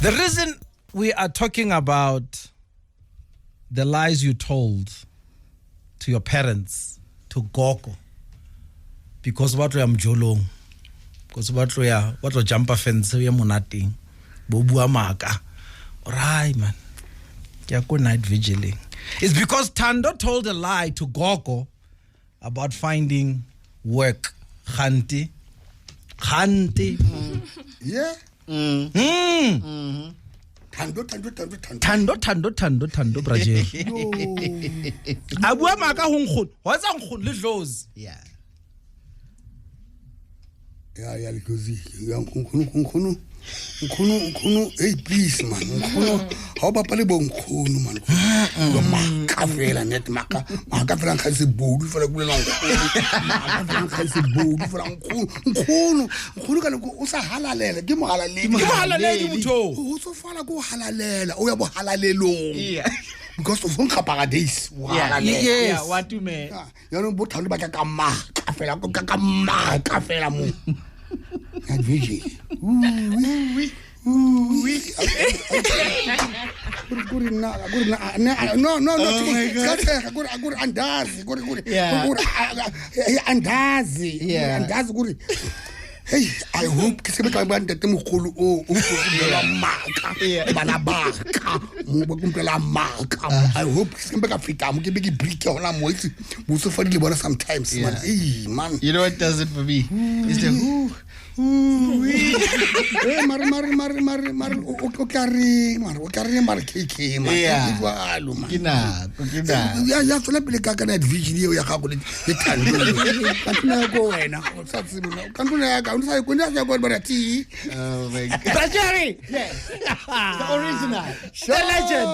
The reason we are talking about the lies you told to your parents, to Gogo, because what we am jolong, because what we jump a fence, we are monating, bobu amaka. Alright, man. Yeah, good night vigiling. It's because Thando told a lie to Gogo about finding work. Khanti. Yeah. Thando, Braje. Abua maka hungkhun. What's hungkhun le dlozi? Yeah, because hungkhunu. Hey, please, man. How about Palibon, man? Macavela, net maca, Macavela has a boat for a good long. Macavela has a boat for who can go Halale, give Halale, who so far go Halale, or about Halalelo. Yeah. Because of Funka Paradise. Yeah, what do you mean? You don't put on back a café. And Vigi. Good. No. Good Andazi. Good. Hey, I hope Kisabaka went at the Mukulu I hope Kisabaka Fita, I'm giving a brick on a moist, who's so funny sometimes. Hey, man. You know what does it for me? It's the who. Original. The legend.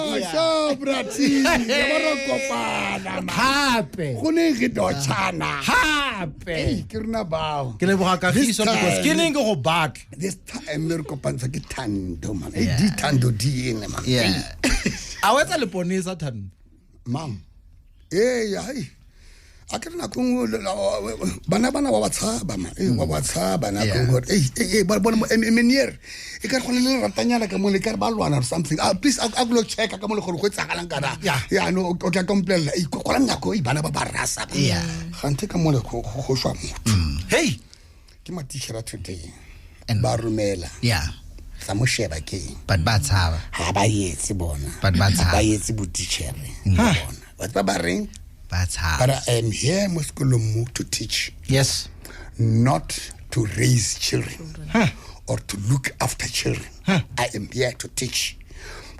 This time, Mirko Panzaki Tando, man. Hey, Tando D, man. Yeah. I was a Leponesa Tan. Mom. Hey, I can't Banabana WhatsApp, but Menier. You can't call a little Ratanya Kamunika Balwan or something. Please, I'll go check a Kamuko Sakalankara. Yeah, I know. Okay, complain. Kolanako, Banabarasa. Yeah. Hanteka Moloko, Hey. Give my t-shirt today. And Barumela. Yeah. Samusheba King. But bats have. Habaye Sibona. But bats have. Habaye Sibutichere. But Babaring. Bats have. But I am here, Muskulumu, to teach. Yes. Not to raise children. Or to look after children. I am here to teach.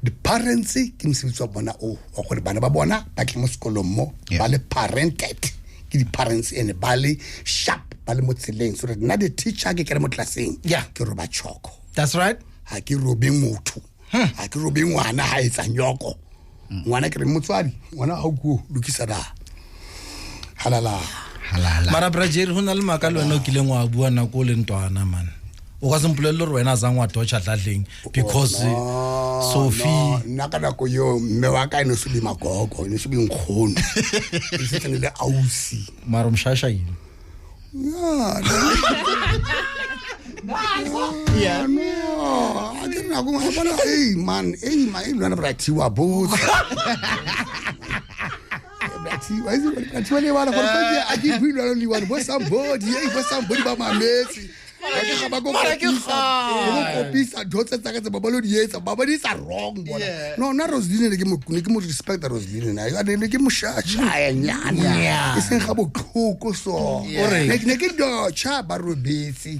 The parents, Kimsibona, or Banababona, Bakimuskulumo, Bale parented. The parents in the Bali sharp. So that not the teacher get classing. Yeah. Kiroba choko. That's right. I kirobing mutu. I kirobing wana hides and yoko. Wana kiremutwari. Wana hoku lukisada. Halala. Mara Brajer hunal makalo no kilengwa abua na kolentwana man. Okazimpulelo wena zangwa tocha dadling because Sophie nakana ko yo mewaka ino subi magogo ino subi ngkhona. Isithenile awusi. Mara umshasha yini? Yeah. No. I didn't know. Hey, man. You don't have to you both. I give you only one. What's somebody? What's somebody about my message? Babadis are wrong. No, not Roslyn. They give me respect. Roslyn. I give me shach. Yeah. It's in Habo Coco. So, make it do chaba rubesi.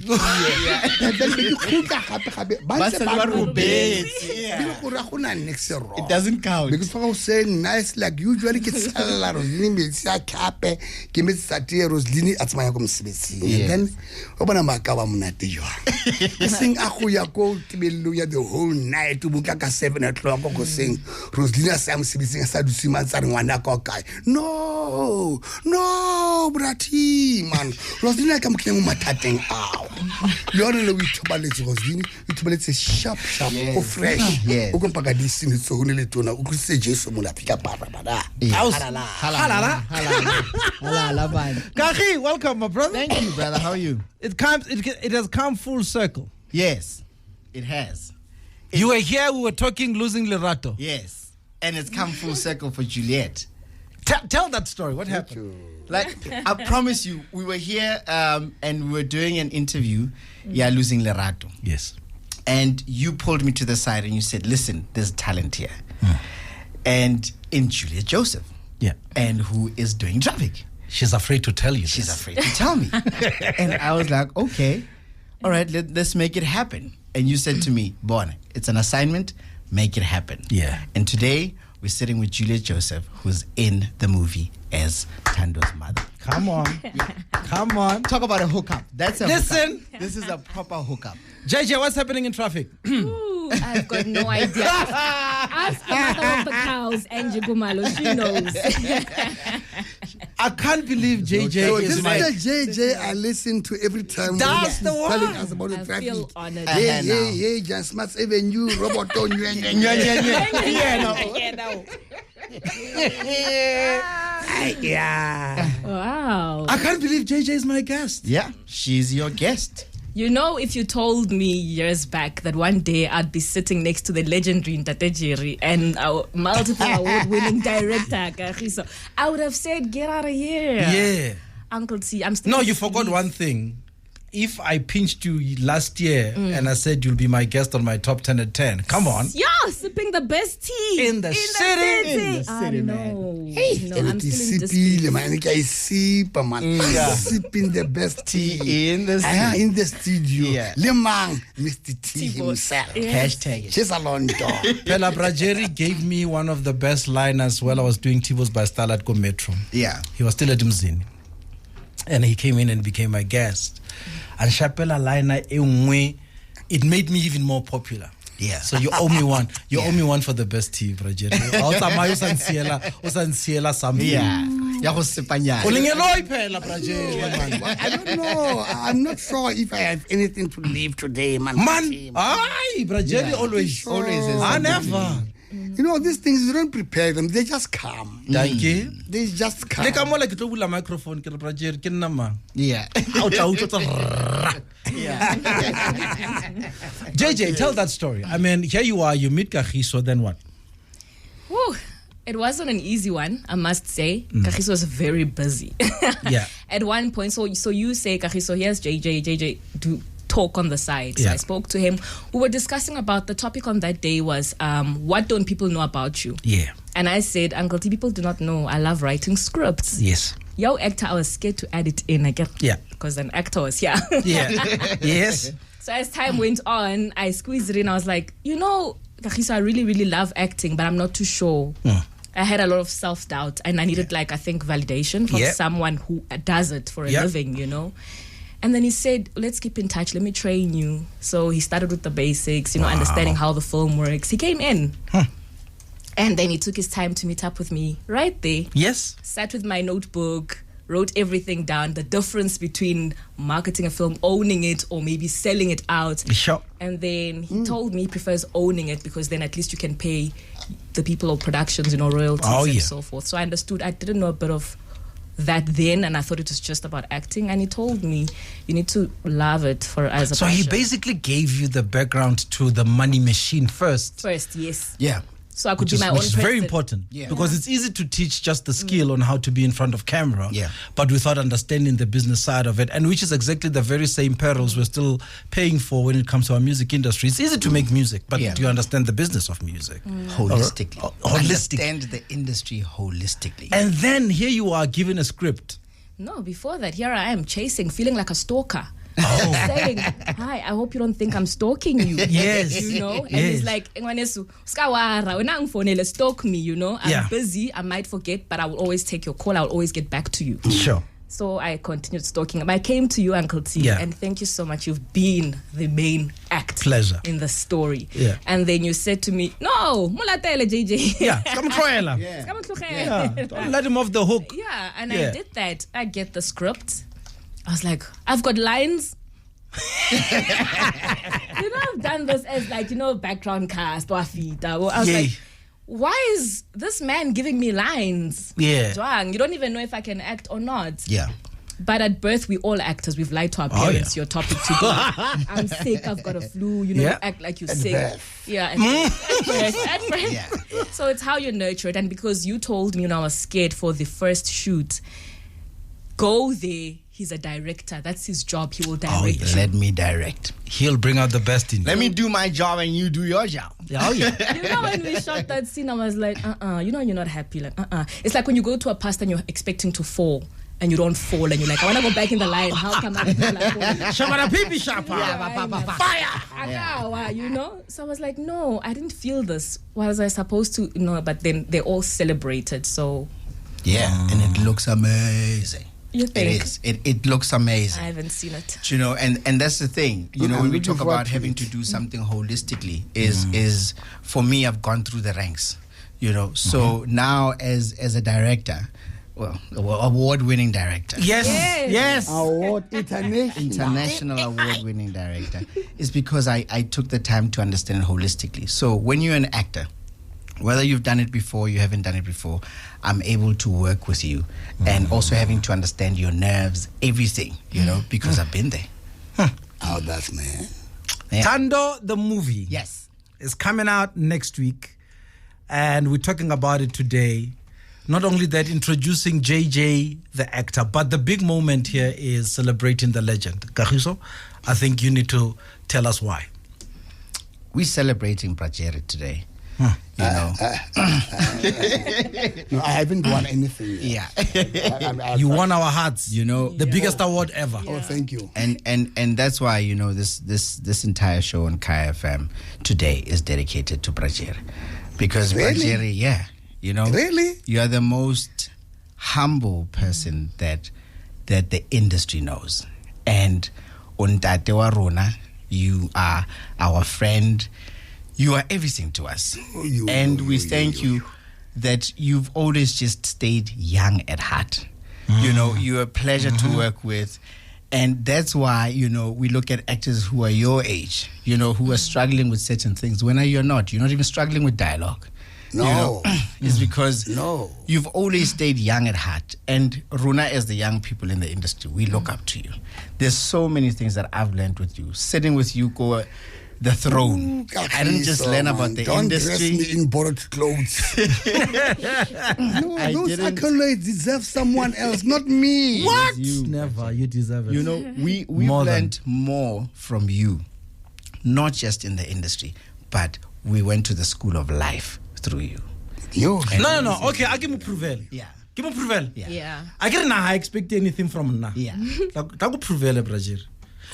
It doesn't count because I was saying nice like usually gets a lot of limits. Cape, give me Satia Roslyn at my home. Then open a macaba. Sing Akuyako Tibeluya the whole night to Bukaka 7 o'clock. Sing Roslina Sam Sibising Sadusiman Sarwana Kokai. No, Brati, man. Roslina come came matating out. You don't know which ballet Roslina, which ballet is sharp, or fresh. Okopagadis in so only to know. Could say Jason Mulapika Parabada. Halala. Kaki, welcome, my brother. Thank you, brother. How are you? It has come full circle. Yes, it has. You were here, we were talking Losing Lerato. Yes. And it's come full circle for Juliet. Tell that story. What happened? Like, I promise you, we were here and we were doing an interview, Losing Lerato. Yes. And you pulled me to the side and you said, listen, there's talent here. And in Juliet Joseph. Yeah. And who is doing traffic. She's afraid to tell you. She's afraid to tell me. And I was like, okay, all right, let's make it happen. And you said to me, Bon, it's an assignment, make it happen. Yeah. And today, we're sitting with Juliet Joseph, who's in the movie as Thando's mother. Come on. Come on. Talk about a hookup. That's a Listen. hookup. This is a proper hookup. JJ, what's happening in traffic? Ooh, I've got no idea. Ask the mother of the cows, Angie Gumalo. She knows. I can't believe JJ So is this my... is the JJ I listen to every time. That's when the he's telling one. us about the I traffic. feel honored. Hey, Just Smarts Avenue, Roboto, yeah. Wow. I can't believe JJ is my guest. Yeah, she's your guest. You know, if you told me years back that one day I'd be sitting next to the legendary Ntate and our multiple award-winning director, Kagiso, I would have said, get out of here. Yeah. Uncle T, I'm still... No, you forgot one thing. If I pinched you last year and I said you'll be my guest on my top 10 at 10, come on. Yeah, sipping the best tea. In the city. In the city, man. Hey, No, I'm still in sipile, disbelief. man. I sip, man. Sipping the best tea In the in the studio. Yeah. Lemang, Mr. T T Bose. himself. Hashtag it. She's a long dog. Phela Brajeri gave me one of the best liners while I was doing T Bose by Style at Go Metro. Yeah. He was still at Mzini. And he came in and became my guest. And Chapela liner, it made me even more popular. Yeah. So you owe me one. You owe me one for the best tea, Brajeri. Usansiela something. Yeah. Ya go sepanyana. Ulingeloi phela, Brajeri. I don't know. I'm not sure if I have anything to leave today, man. Man, aye, Brajeri always. Always is I something. never. You know, these things, you don't prepare them. They just come. Thank you. They just come. Le ka mola ke tlo bula microphone ke re Brajeri ke nna mang. Yeah. Yeah. JJ, tell that story. I mean, here you are, you meet Kagiso, then what? Whew. It wasn't an easy one, I must say. Kagiso was very busy. Yeah. At one point, so you say, Kagiso, here's JJ, do talk on the side. So Yeah. I spoke to him. We were discussing about the topic on that day was, what don't people know about you? Yeah. And I said, Uncle T, people do not know I love writing scripts. Yes. Yo, actor, I was scared to add it in again. Yeah. Because an actor was here. Yeah. Yes. So as time went on, I squeezed it in. I was like, you know, Kagiso, I really, really love acting, but I'm not too sure. I had a lot of self-doubt and I needed, I think, validation from Yeah. someone who does it for a Yeah. living, you know. And then he said, let's keep in touch. Let me train you. So he started with the basics, understanding how the film works. He came in. And then he took his time to meet up with me right there. Yes. Sat with my notebook, wrote everything down, the difference between marketing a film, owning it, or maybe selling it out. Sure. And then he told me he prefers owning it because then at least you can pay the people of productions, royalties and so forth. So I understood. I didn't know a bit of that then, and I thought it was just about acting. And he told me, you need to love it for as a So passion. he basically gave you the background to the money machine first. First, yes. Yeah. So I could Which be is, my own which is person. very important. Yeah. Because it's easy to teach just the skill on how to be in front of camera, Yeah. but without understanding the business side of it, and which is exactly the very same perils we're still paying for when it comes to our music industry. It's easy to make music, but Yeah. do you understand the business of music? Holistically. Holistic. Understand the industry holistically. And then here you are given a script. No, before that, here I am chasing, feeling like a stalker. Saying, hi, I hope you don't think I'm stalking you. Yes. And Yes. he's like, "Ngwanesu, skawara, wena ngfonele, stalk me, I'm Yeah. busy, I might forget, but I will always take your call, I will always get back to you." Sure. So I continued stalking him. I came to you, Uncle T, Yeah. and thank you so much. You've been the main act Pleasure. in the story. Yeah. And then you said to me, no, mulatele JJ. Yeah. Skamtloela. Yeah. Don't let him off the hook. Yeah, and Yeah. I did that. I get the script. I was like, I've got lines. I've done this as background cast or feed. I was Yeah. like, why is this man giving me lines? Yeah. Joang, you don't even know if I can act or not. Yeah. But at birth, we all actors. We've lied to our parents. Your topic to go. I'm sick. I've got a flu. Act like you're sick. Birth. Yeah. At birth. Yeah. So it's how you nurture it. And because you told me when I was scared for the first shoot, go there. He's a director. That's his job. He will direct you. Let me direct. He'll bring out the best in you. Let me do my job and you do your job. When we shot that scene, I was like, you're not happy. Like, It's like when you go to a past and you're expecting to fall and you don't fall and you're like, I want to go back in the line. How come I feel like fire? So I was like, no, I didn't feel this. Was I supposed to? No, but then they all celebrated. So yeah, and it looks amazing. You think? It is. It looks amazing. I haven't seen it. And that's the thing. When we talk about having to do something holistically, is for me, I've gone through the ranks. So now as a director, award-winning director. Yes. Award international award-winning director is because I took the time to understand it holistically. So when you're an actor, whether you've done it before, you haven't done it before, I'm able to work with you and also having to understand your nerves, everything, because I've been there. Oh, that's man. Yeah. THANDO, the movie. Yes. Is coming out next week. And we're talking about it today. Not only that, introducing JJ, the actor, but the big moment here is celebrating the legend. Kagiso, I think you need to tell us why. We're celebrating Brajeri today. No, I haven't won anything yet. Yeah. You won our hearts. The biggest award ever. Oh, thank you. And that's why this entire show on Kaya FM today is dedicated to Brajeri, because Really? Brajeri, Really? you are the most humble person that the industry knows, and on Tate wa Rona, you are our friend. You are everything to us. And we thank you that you've always just stayed young at heart. You're a pleasure to work with. And that's why, we look at actors who are your age, who are struggling with certain things. When you're not even struggling with dialogue. No. It's because No. you've always stayed young at heart. And Runa, as the young people in the industry, we look up to you. There's so many things that I've learned with you. Sitting with you, the throne. I didn't just learn about the industry. Don't dress me in borrowed clothes. Those accolades deserve someone else, not me. What? You. Never. You deserve it. We've More learned more from you, not just in the industry, but we went to the school of life through you. No. Okay, I give me prevail. Yeah. Give me prevail. Yeah. I can't expect anything from now. Yeah. Go prevail, Brajeri.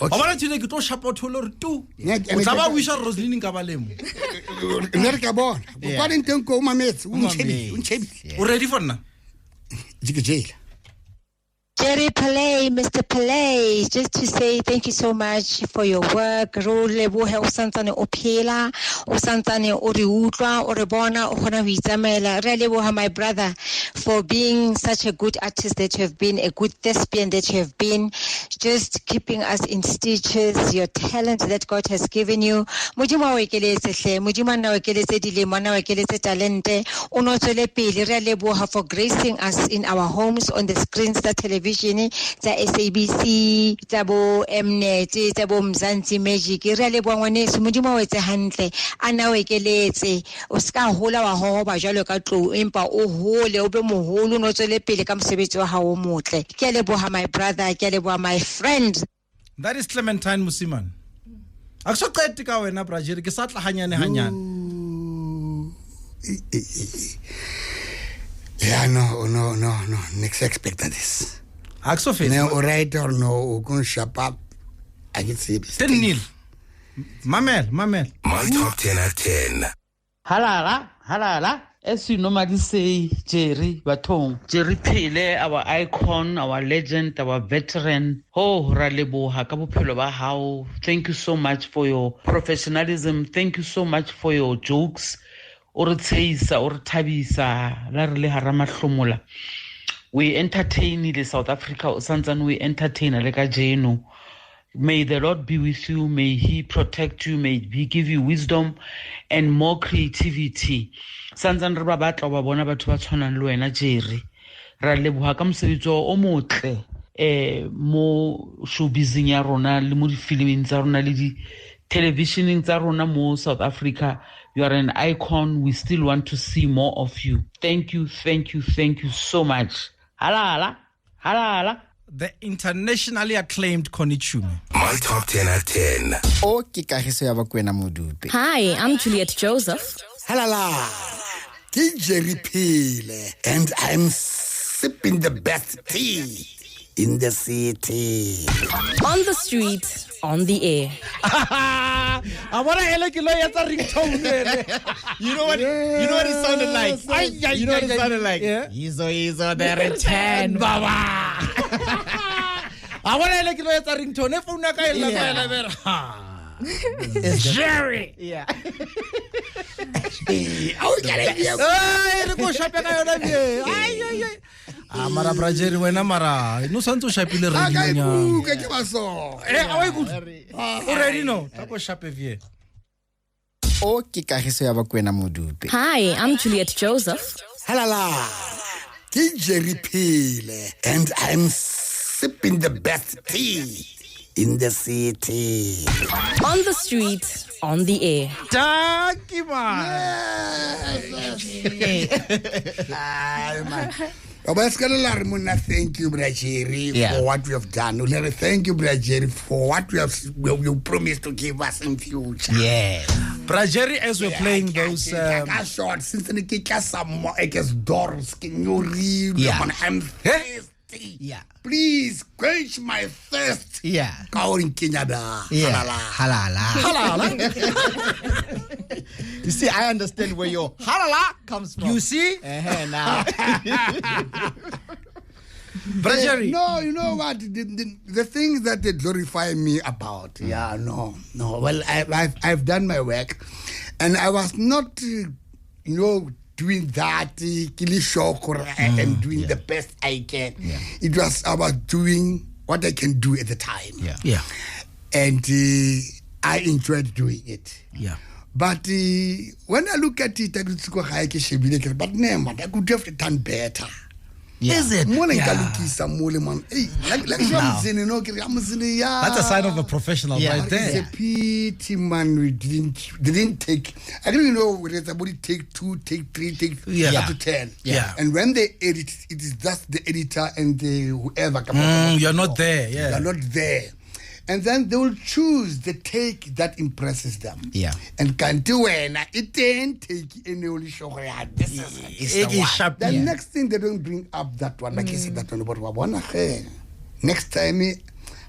Okay. Obana today ke to shapa tholo tu. Yeah, O tsaba wisha Roslyn ka balemo. America born. Yeah. Kwa dinteng ko mametse, Umametse. unchebi. You ready for now? Jike jail. Jerry Phele, Mr. Phele, just to say thank you so much for your work. Ro lebohe o santsane o phela, o santsane o re utlwa, o re bona, o kgona ho itsamaela. Re leboha my brother for being such a good artist that you have been, a good thespian that you have been, just keeping us in stitches, your talent that God has given you. Modimo wa ekeletse hle, modimo na wa ekeletse dilemo, na wa ekeletse talente. O no tswele pele. Re leboha for gracing us in our homes, on the screens, the television, tsa SABC, tsa bo Mnet, tsa bo Mzansi Magic. Re leboha ngwaneso, modimo wa etse hantle, ana wa ekeletse. O ska hola wa hoba jalo ka tlou, empa o hole o be moholo, no tswele pele ka mosebetsi wa hao motle. Ke a leboha my brother, ke a leboha my friend. That is Clementine Musiman. Akso qete ka wena Brajeri ke sa tla hanyane hanyane. Yeah, no. Next expect this. Akso face. No, right or no, o kon shapa. I can see it. Tenil. Mamel. My top 10 at 10. Halala. As you normally say, Jerry Batong, Jerry Phele, our icon, our legend, our veteran. Oh, Raleboha, ka bophelo ba hao. Thank you so much for your professionalism. Thank you so much for your jokes. Or tseisa, or tabisa, la re le harama hlomola. We entertain the South Africa, Sansan, we entertain Aleka Jeno. May the Lord be with you. May He protect you. May He give you wisdom and more creativity. Sansan re ba batla ba bona batho ba tshwanang le wena Jerry. Ra leboha ka mosebetsi o motle mo showbizing ya rona le mo di-filming tsa rona le di-televisioning tsa rona mo South Africa. You are an icon. We still want to see more of you. Thank you so much. Hala. The internationally acclaimed Konichume. My Top 10 at 10. Okay, Kagiso Modupe. Hi, I'm Juliet Joseph. Halala. Phele, and I'm sipping the best tea in the city. On the street, on the air. I want to ringtone. You know what it sounded like? You know what it sounded like? Yeah. He's on the return, Baba. I want to ringtone. It's Jerry. Yeah. Mara Brajeri wena mara no santo shapile radio ke baso. Already no tako shape vie. Okay, Kagiso Modupe. Hi, I'm Juliet Joseph. Halala. Phele, and I'm sipping the best tea in the city. On the street, on the air. Taki man. Thank you, Brajeri, for what you have done. Thank you, Brajeri, for what you promised to give us in future. Yeah. Brajeri, as we're playing those short since the doors, can you read? I'm thirsty. Yeah. Please quench my thirst. Yeah. Kaurin Kenyada. Yeah. Halala. You see, I understand where your halala comes from. You see? Now. Brajeri. No, you know what? The things that they glorify me about. Yeah, no. Well, I've done my work, and I was not, doing that, and doing the best I can. Yeah. It was about doing what I can do at the time. Yeah. And I enjoyed doing it. Yeah. But when I look at it, I could but no, I could have done better. Yeah. Is it? That's a sign of a professional right there. It's a pity, man. They didn't take. I don't even know whether somebody take 2, take 3, take up to 10. Yeah. And when they edit, it is just the editor and the whoever. You're not there. Yeah. You're not there. And then they will choose the take that impresses them. Yeah. And can't do it. It ain't take any only show. This is the one. The next thing they don't bring up that one, like you said that one about one. Next time,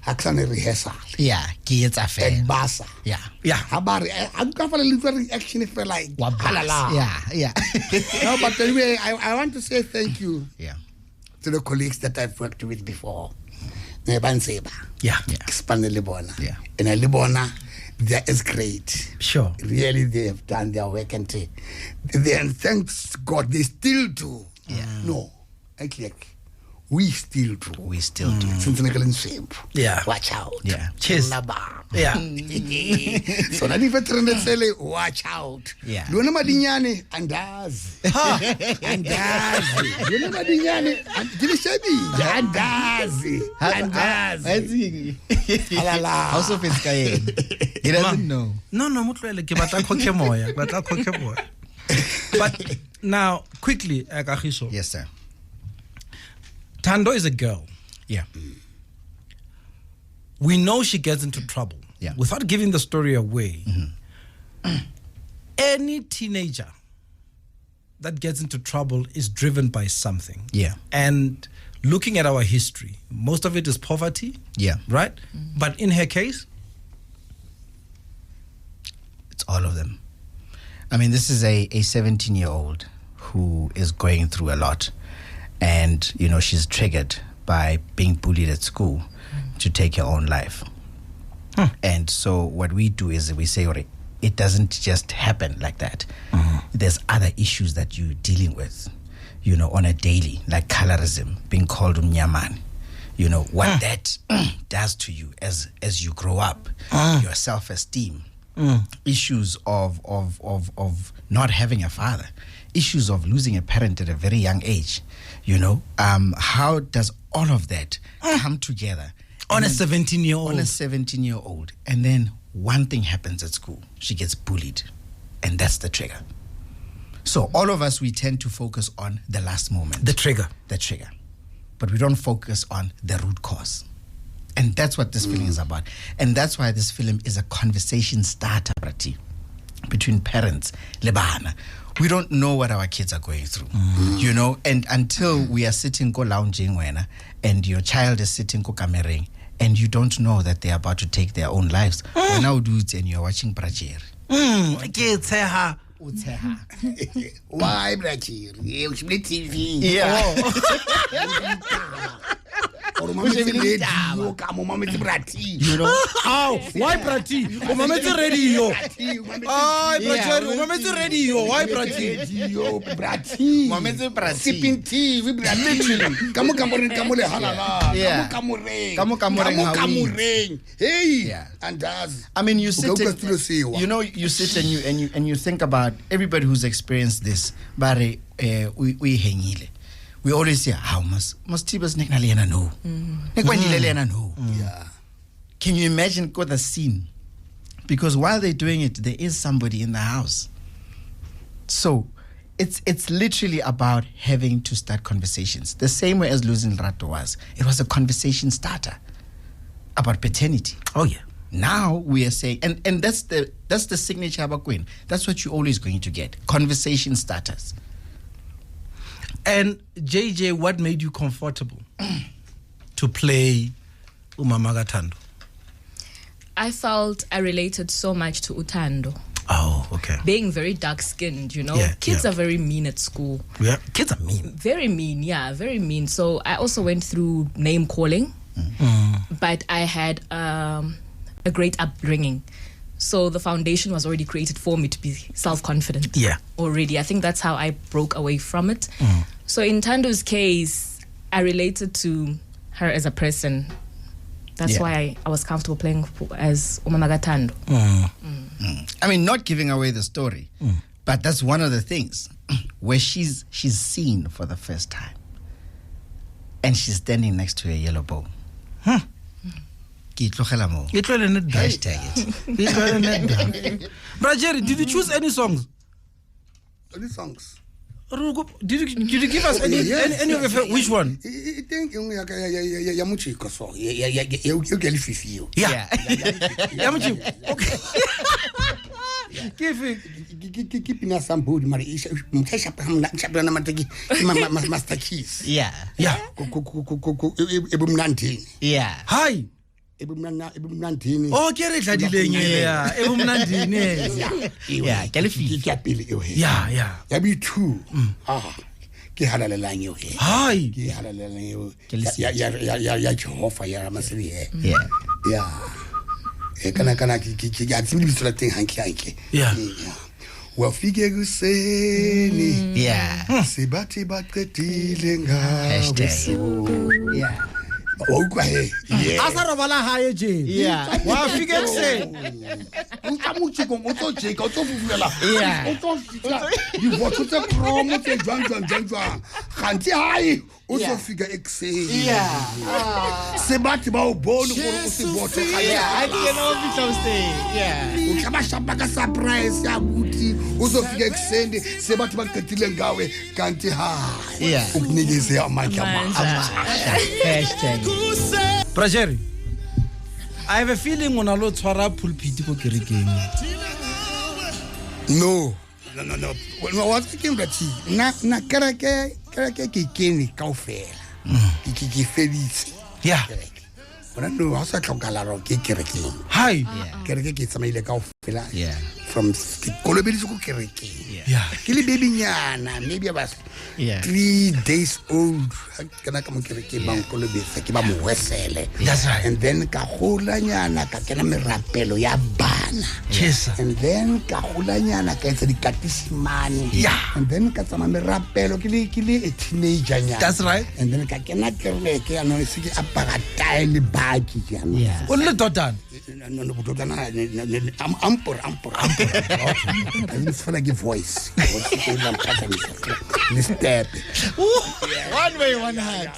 I can rehearsal. Yeah, kids are fair. And basa. Yeah. How about I'm going for a little reaction if I like. Yeah. No, but anyway, I want to say thank you. Yeah. To the colleagues that I've worked with before. Yeah. Expand Libona. Yeah. And Libona, that is great. Sure. Really, they have done their work and thanks God, they still do. Yeah. No, actually, we still do. Yeah. Watch out. Yeah. Cheers. Yeah. So that if a trend say, watch out. Yeah. Luna Madinyane and does. And does. Luna Madinyane and Gilishabi. And does. And does. House of his He doesn't know. No, but now, quickly, Kagiso. Yes, sir. THANDO is a girl. Yeah. We know she gets into trouble. Yeah. Without giving the story away, any teenager that gets into trouble is driven by something. Yeah. And looking at our history, most of it is poverty. Yeah. Right? But in her case, it's all of them. I mean, this is a 17-year-old who is going through a lot. And, she's triggered by being bullied at school to take her own life. And so what we do is we say, it doesn't just happen like that. There's other issues that you're dealing with, on a daily, like colorism, being called umnyaman. What that does to you as you grow up, your self-esteem, issues of not having a father, issues of losing a parent at a very young age. How does all of that come together on a 17-year-old? On a 17-year-old, and then one thing happens at school: she gets bullied, and that's the trigger. So all of us, we tend to focus on the last moment, the trigger, but we don't focus on the root cause. And that's what this film is about. And that's why this film is a conversation starter between parents, lebana. We don't know what our kids are going through, and until we are sitting go lounging and your child is sitting go kamereng, and you don't know that they're about to take their own lives. Now dudes, and you're watching Brajeri. Why Brajeri? You should be TV. Yeah. Or radio, come on, Mama Brati. How? Why Brati? Oh, Mama radio. Oh, Brajeri, Mama radio. Why Brati? Brati. Mama Brati. Sipping tea, we Brati. Come on, halala. Come on, hey. And does. I mean, you sit and you think about everybody who's experienced this. But we hangile. We always say, how must Tibas Nicknalena know? No. Yeah. Can you imagine the scene? Because while they're doing it, there is somebody in the house. So it's literally about having to start conversations. The same way as losing Rato was. It was a conversation starter about paternity. Oh yeah. Now we are saying, and that's the signature about Queen. That's what you're always going to get. Conversation starters. And JJ, what made you comfortable to play Umamaga Thando? I felt I related so much to Uthando. Oh, okay. Being very dark-skinned, kids are very mean at school. Yeah, kids are mean. Very mean, very mean. So I also went through name calling, but I had a great upbringing. So the foundation was already created for me to be self-confident. Yeah. Already. I think that's how I broke away from it. So in Thando's case, I related to her as a person. That's why I was comfortable playing as Umamaga Thando. I mean, not giving away the story, but that's one of the things where she's seen for the first time. And she's standing next to a yellow bow. Hashtag it. Brajeri, did you choose any songs? Any songs? Did you give us any of your favorite? Which one? I think Yamuchi so you get fifio. Yeah. Yamuchi. Okay. Keeping us some good money. Master Keys. Yeah. Ebum 19. Yeah. Hi. Ebum 19. Oh, kere tladileng ya. Ebum 19. Yeah, Califi. Yeah. Ya be two. Ke halalelang yo he. Hi. Ke halalelang yo. Ya Jehovah ya Masiri he. Yeah. Kana ki ya tsimi bitso la teng hanki. Yeah. Wafike kuseni. Yeah. Sebati baqedile ngawe. Hashtag. Yeah. Okwa he. Yeah. Asa robala haye je. Yeah. Wafike kuseni. Ukamuchi ko motso je ka tso fufulela. Yeah. Utso di voto tse kromo tse jwang. Ganti hayi uzofika ekuseni. Yeah. Sebati ba o bone gore o se voto ga. Yeah, I think no people stay. Yeah. Ukabashapa ka surprise ya buti uzofika ekuseni sebati baqedile ngawe kanti hayi. Yeah. Ukunikeze amandla ama. Hashtag. Brajeri, I have a feeling when I lo tshwara pulpit ko kerekeng. No. What's thinking that na kereke ke kene kaofela. Ke feditse. Yeah. Bona no ha sa tlhokala ro ke kerekeng. Hi. Kereke ke tsamaile kaofela. Yeah. from kolobeditse ko kerekeng ke le baby nyana maybe I was 3 days old kana ka mo kerekeng ba kolobetsa ke ba mo wesele and then ka gola nyana ka kena merapelo ya bana and then ka gola nyana ka etsa dikatisimane and then ka tsama merapelo ke le a teenager nyana that's right and then ka kena kereke ya no se ke apara tile baki yana o le dotana no dotana ampor I didn't feel like a voice step one way one hand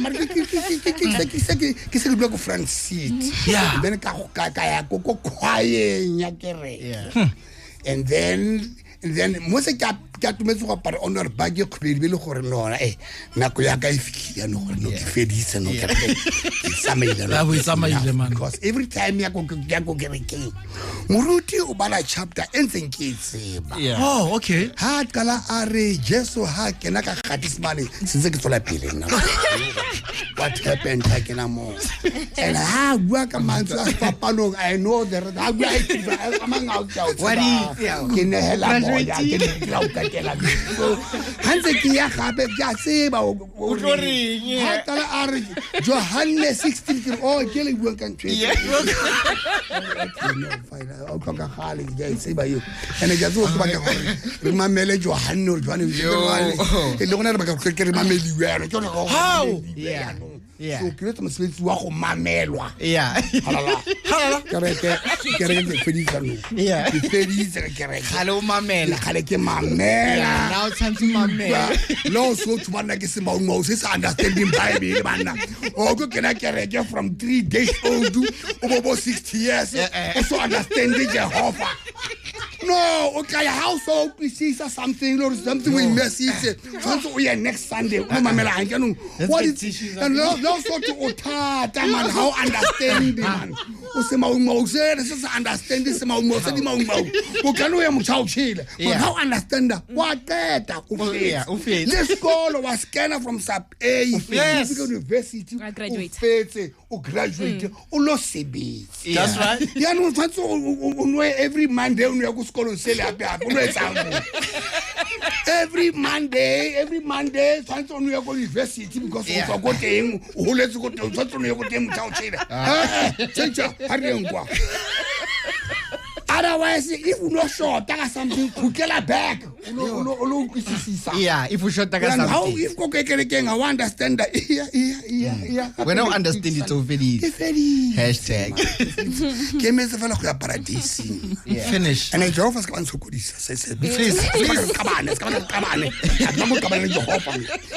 mar ke se block front seat then ka ya ko quiet nya kereke and then mo se ka tumetse go para honor bag yo khubedi be le gore nona nako ya ka ifikile no gore no ke fedise no kereke tsamaile man because every time ya go kereke moruti o bala chapter entseng ke tseba oh okay ha kala are Jesu ha kena ka khatismane since ke tsola pele nna what happened ha kena mo and ha bua ka mantso a papanong I know there ha bua amang out what ke ne hela mo ya ke ne tla ka kela so hanse ke ya gape ja tseba o tlo reng ha kala are Johannes 16 ke le bua ka ntwe o ka khali ja tseba yo ene ja zo ba ka re mamele Johannes e le gona re ba ka ke re mameli wena ke no how so ke tlo mosebetsi wa go mamelwa halala kereke ke fedisa no ke fedisa kereke khale o mamela khale ke mamela now time to mamela no so to bana ke se maungo se sa understanding bible bana o go kena kereke from 3 days old over 60 years also understanding Jehovah no okay how so precise something or something we message so we next Sunday o mamela hankano what is and no so to otata man how understanding man o se maungo se se understanding se maungo se di maungo o kana ya motšhaotšhile but how understand what that o feel let's go was scanner from sub A university o graduate o lo sebetsi that's right ya no tshwantse o no every Monday o ya go sekolo se le ape o no etsa every Monday tshwantse o no ya go university because o tswa go teng o holetse go teng tshwantse o no ya go teng motšhaotšhile tshentša ha re ngwa otherwise if you no short taka something kukela back ulo kwisisisa if you short taka something how if ko kekerekeng I understand that when I understand it already hashtag kemetse fela go ya paradise finish and I drove us ka ntshokodisa se please kabane atla mo kabane Jehova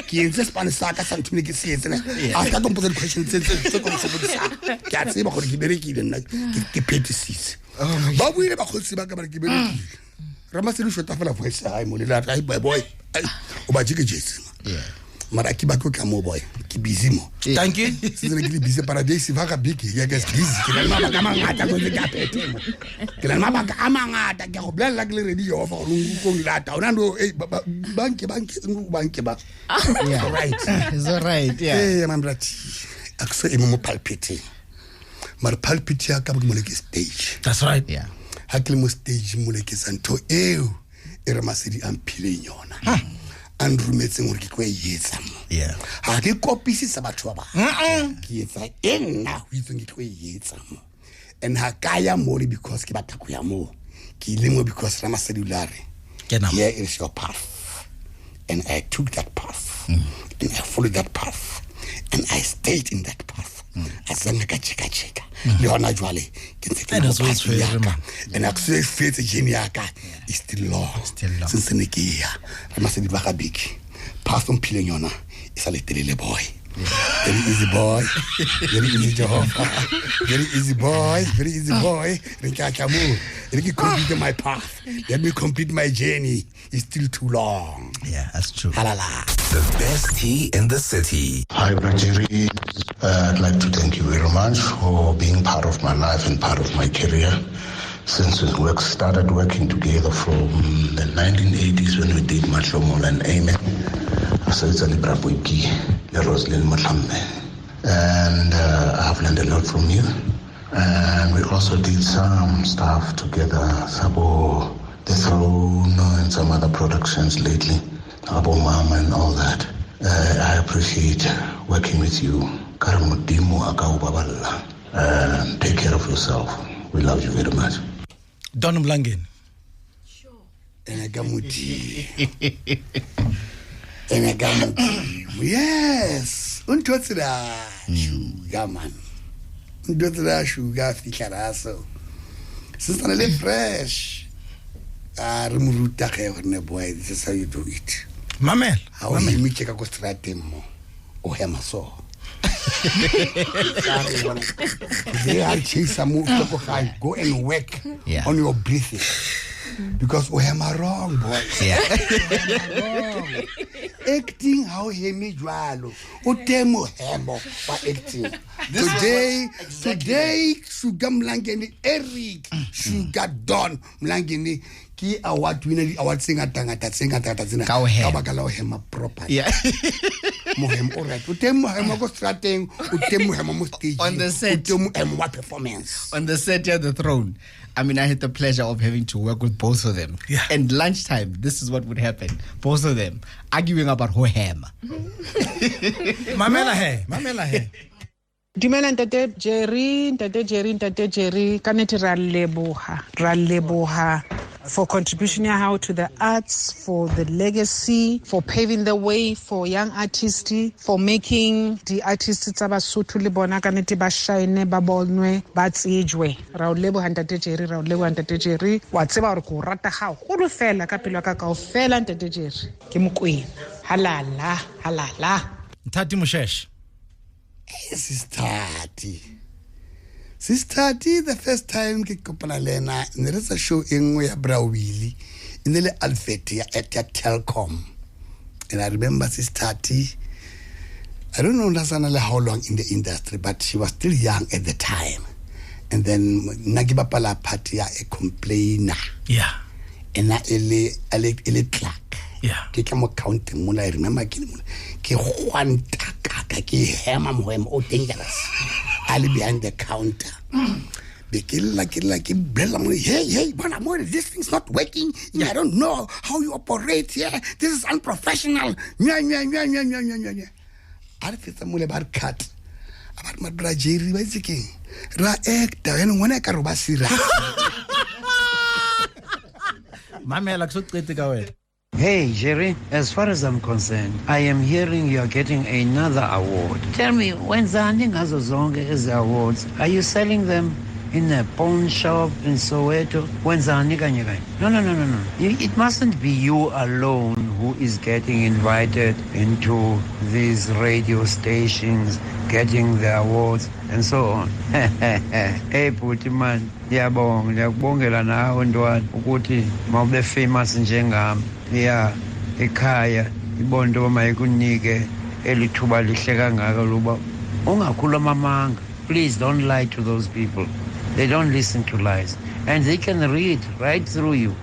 ke entse spane sa ka santhune ke se etsena after don't put the question tse ko ntshokodisa ke a tseba gore ke berekile nna ke petisise ba buile ba khotsi ba ka ba ke berekile rama se le shota fela voice ai mo le la ai boy o ba jike jesi mara ki ba ko ka mo boy ki busy mo thank you se le ki busy paradise va ka big ya guys busy ke la ma ba ka mangata go le ka pete mo ke la ma ba ka amangata ke go blela ke le ready yo fa go go ngilata ona ndo banke ba right is all right mamrati akso e mo palpite mar palpite ya ka ba mo le ke stage that's right ha ke le mo stage mo le ke santo eo e re masedi amphile yona and rumetseng gore ke go yetsa mo ha ke kopisi sa batho ba ke etsa enna ho itseng ke go yetsa mo and ha kaya mo because ke batla go ya mo ke ile mo because ra masedulare here is your path and I took that path and I followed that path and I stayed in that path azanga ka cheka le hona jwale ke ntse ke mo and actually faith gene ya ka is still long since ne ke ya re masedi ba ga big path on phileng yona isa le telele boy very easy boy very easy Jehovah very easy boy re ka mo re ke complete my path let me complete my journey is still too long that's true halala the best tea in the city. Hi Brajiri, I'd like to thank you very much for being part of my life and part of my career since we started working together from the 1980s when we did Machomol and Amen. And I've learned a lot from you. And we also did some stuff together, Sabo, The Throne, and some other productions lately, Abo Mama and all that. I appreciate working with you. Take care of yourself. We love you very much. Don Mlangeni. Yes. Untotsira sugar man. Untotsira sugar ficharaso. Sister le fresh. Remuruta ke boy. This is how you do it. Mamel. How you me check a stratemo. O hema so. They chase some move to go and work on your breathing. Because we am wrong, boy. Yeah. Acting how he made jwalo. Utemo hemo for acting. Today, Sugar Mlangeni, Eric, Sugar Don Mlangeni, ki award winner, award singer, tangata, kabakala hema proper. Yeah. Mohem, all right. Utemo hemo go strating, utemo hemo stage. On the set. Utemo hemo performance. On the set of The Throne. I mean, I had the pleasure of having to work with both of them. Yeah. And lunchtime, this is what would happen. Both of them arguing about who ham. Mamela he. Dumela ntate Jerry kanete ra leboha for contribution how to the arts, for the legacy, for paving the way for young artists, for making the artists tsa Basotho le bona kanete ba shine ba bonwe ba tsejwe. Ra leboha ntate Jerry wa tseba hore ko rata ga go lo fela ka pelo ka fela ntate Jerry ke mokwena halala Ntati Moshesh. Sistati, the first time ke kopana lena there is a show engwe ya Brawili in the Alfetia at Telcom, and I remember Sistati, I don't know how long in the industry, but she was still young at the time. And then Nagibapala Patia a complainer. Yeah. And I ele clerk. Yeah. Ke mo counting mona I remember ke Juan Taka ke hema moem o dangerous. Ali behind the counter. They kill like bella money. Hey, but this thing's not working. I don't know how you operate here. This is unprofessional. Nya. I feel some more about cut. About my brother Jerry basically. Ra actor and when I can basira. Mamela kusoqedika wena. Hey, Jerry, as far as I'm concerned, I am hearing you are getting another award. Tell me, when Zani Gazo Zonge is the awards, are you selling them in a pawn shop in Soweto? When Zani Ganyagay? No. It mustn't be you alone who is getting invited into these radio stations, getting the awards, and so on. Hey, Putiman, Yabongela na undwa ukuthi mawube famous njengami. Yeah, ekhaya ibondo mayikunike elithuba lihle kangaka loba ungakhuluma amanga. Please don't lie to those people. They don't listen to lies, and they can read right through you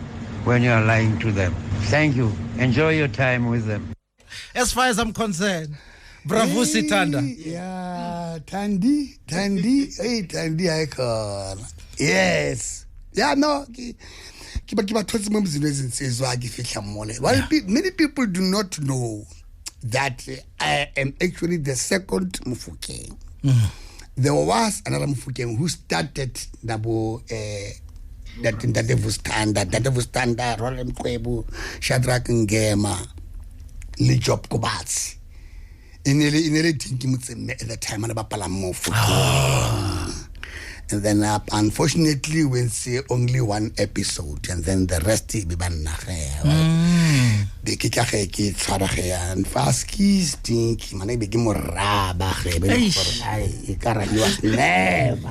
when you are lying to them. Thank you. Enjoy your time with them. As far as I'm concerned, bravo Sitanda. Yeah, Tandi, hey Tandi icon. Yes. Yeah, no. Many people do not know that I am actually the second Mufukeng. There was another Mufukeng who started that devil's standard, Roland Kwebu, Shadrach Ngema, Lijob Kobatsi. In the time about Mufukeng. And then unfortunately we'll see only one episode and then the rest is the kikake tsara and faski stink mane be mo raba khebe ikara you was never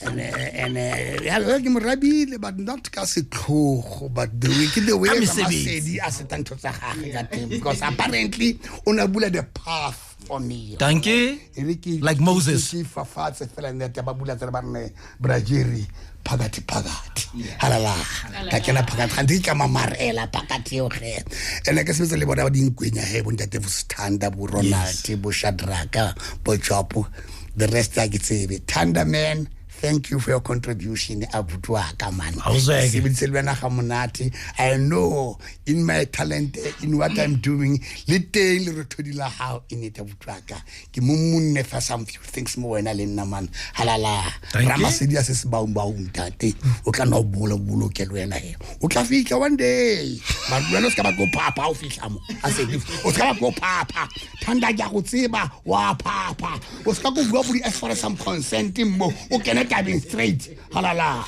and mo rabile but not ka setlogo but the way because apparently unabula the path for me. Thank you. Like Moses. Brajiri pagati. Halala. Takena pagati kama marela pagati oke. And I guess Mr. Libora didn't queen your head when that was stand up Ronald Tibu Shadraka Pochopu. the rest I get say Thanda man, thank you for your contribution. I know in my talent, in what I'm doing, little how in it for some few things more and Alin halala. Ramasidia says baum tate. Ukano bulo kelwena. Ukafika one day. But we're not gonna go papa official. I said, Oskaba go papa. Thanda Yakutsiba, wa papa. Oskago go as far as I'm consenting more. Been straight. Halala.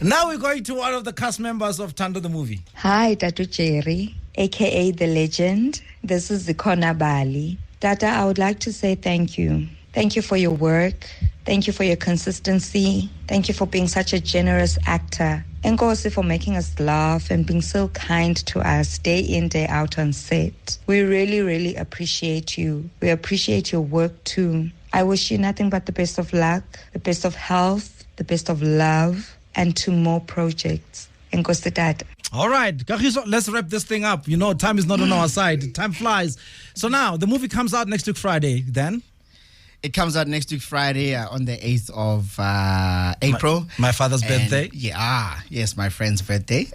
Now we're going to one of the cast members of THANDO the movie. Hi, Tatu Jerry, aka the legend. This is Zikona Bali. Tata, I would like to say thank you. Thank you for your work. Thank you for your consistency. Thank you for being such a generous actor. And also for making us laugh and being so kind to us day in, day out on set. We really, really appreciate you. We appreciate your work too. I wish you nothing but the best of luck, the best of health, the best of love, and to more projects. And all right, Kagiso, let's wrap this thing up. You know, time is not on our side. Time flies. So now, the movie comes out next week Friday, then? It comes out next week Friday on the 8th of April. My father's birthday? Yes, my friend's birthday.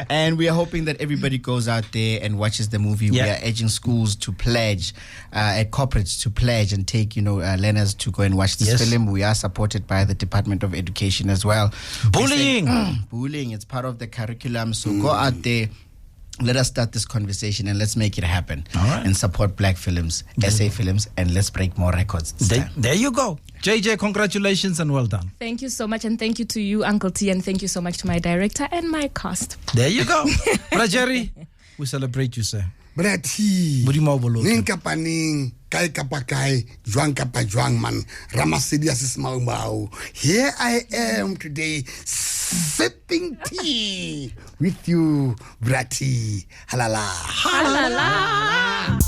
And we are hoping that everybody goes out there and watches the movie. Yeah. We are urging schools to pledge, corporates to pledge and take, learners to go and watch this film. We are supported by the Department of Education as well. Bullying! Bullying, it's part of the curriculum. So go out there. Let us start this conversation and let's make it happen. All right. And support black films, SA films, and let's break more records this time. There you go. JJ, congratulations and well done. Thank you so much, and thank you to you, Uncle T, and thank you so much to my director and my cast. There you go. Brajeri, we celebrate you, sir. Brati, ning kapaning, kai kapakai, juang kapa juang man, Ramasidia sis mau. Here I am today, sipping tea with you, Brati. Halala. Halala.